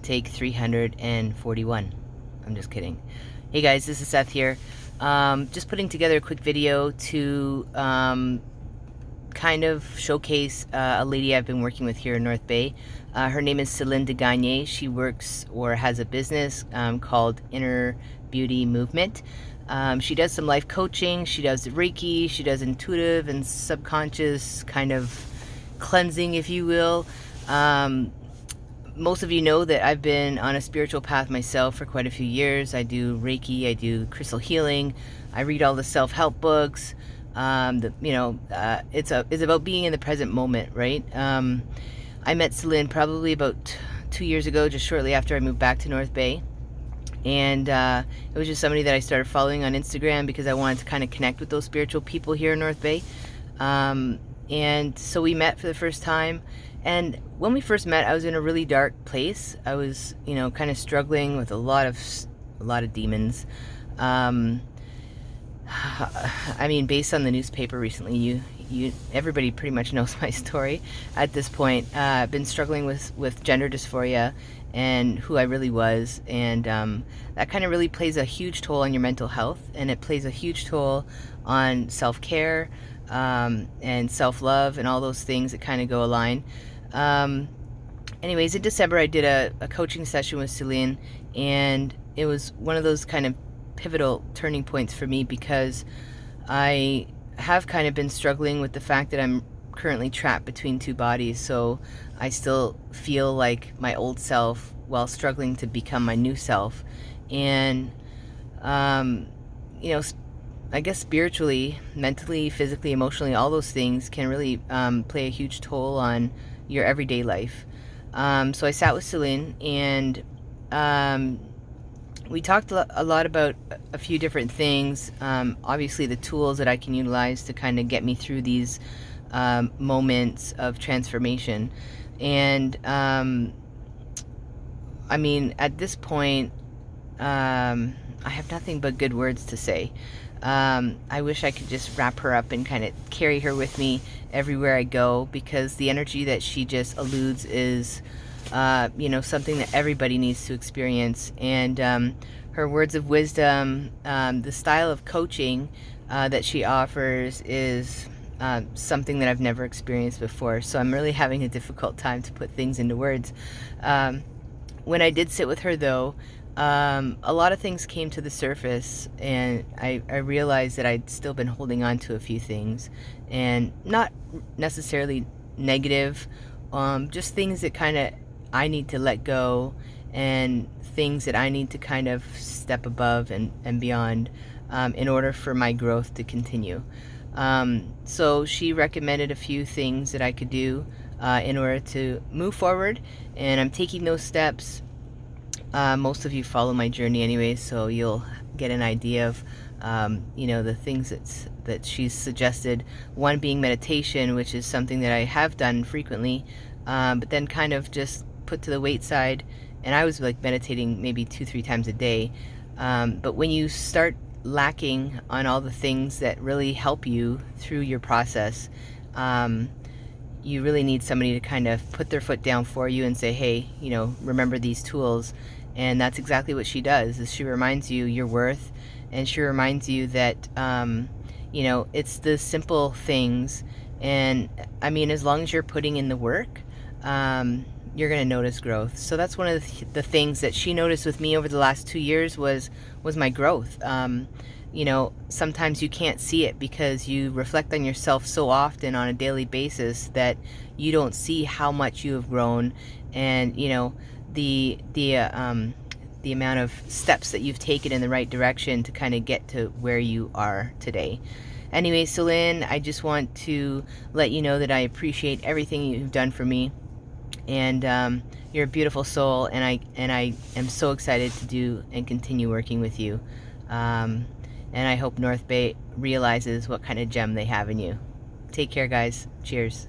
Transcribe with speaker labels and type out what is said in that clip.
Speaker 1: take 341. I'm just kidding. Hey guys, this is Seth here. Just putting together a quick video to kind of showcase a lady I've been working with here in North Bay. Her name is Celine de Gagne. She works or has a business called Inner Beauty Movement. She does some life coaching, she does Reiki, she does intuitive and subconscious kind of cleansing, if you will. Most of you know that I've been on a spiritual path myself for quite a few years. I do Reiki, I do crystal healing, I read all the self-help books. It's about being in the present moment, right? I met Celine probably about 2 years ago, just shortly after I moved back to North Bay. And it was just somebody that I started following on Instagram because I wanted to kind of connect with those spiritual people here in North Bay. And so we met for the first time. And when we first met, I was in a really dark place. I was, kind of struggling with a lot of demons. I mean, based on the newspaper recently, everybody pretty much knows my story at this point. I've been struggling with gender dysphoria and who I really was, and that kind of really plays a huge toll on your mental health, and it plays a huge toll on self-care and self-love and all those things that kind of go align. Anyways, in December I did a coaching session with Celine, and it was one of those kind of pivotal turning points for me because I have kind of been struggling with the fact that I'm currently trapped between two bodies. So I still feel like my old self while struggling to become my new self. And I guess spiritually, mentally, physically, emotionally, all those things can really play a huge toll on your everyday life. So I sat with Celine, and we talked a lot about a few different things. Obviously the tools that I can utilize to kind of get me through these moments of transformation. And I mean, at this point, I have nothing but good words to say. I wish I could just wrap her up and kind of carry her with me everywhere I go, because the energy that she just alludes is something that everybody needs to experience. And her words of wisdom, the style of coaching that she offers is something that I've never experienced before. So I'm really having a difficult time to put things into words. When I did sit with her, though, a lot of things came to the surface, and I realized that I'd still been holding on to a few things, and not necessarily negative, just things that kind of I need to let go, and things that I need to kind of step above and beyond in order for my growth to continue. So she recommended a few things that I could do in order to move forward, and I'm taking those steps. Most of you follow my journey anyway, so you'll get an idea of the things that she's suggested. One being meditation, which is something that I have done frequently, but then kind of just put to the wayside, and I was like meditating maybe 2-3 times a day. But when you start lacking on all the things that really help you through your process, you really need somebody to kind of put their foot down for you and say, hey, remember these tools. And that's exactly what she does, is she reminds you your worth, and she reminds you that it's the simple things. And I mean, as long as you're putting in the work, you're going to notice growth. So that's one of the things that she noticed with me over the last 2 years was my growth. Sometimes you can't see it because you reflect on yourself so often on a daily basis that you don't see how much you have grown, and the amount of steps that you've taken in the right direction to kind of get to where you are today. Anyway, Celine, I just want to let you know that I appreciate everything you've done for me, and you're a beautiful soul, and I am so excited to do and continue working with you. And I hope North Bay realizes what kind of gem they have in you. Take care, guys. Cheers.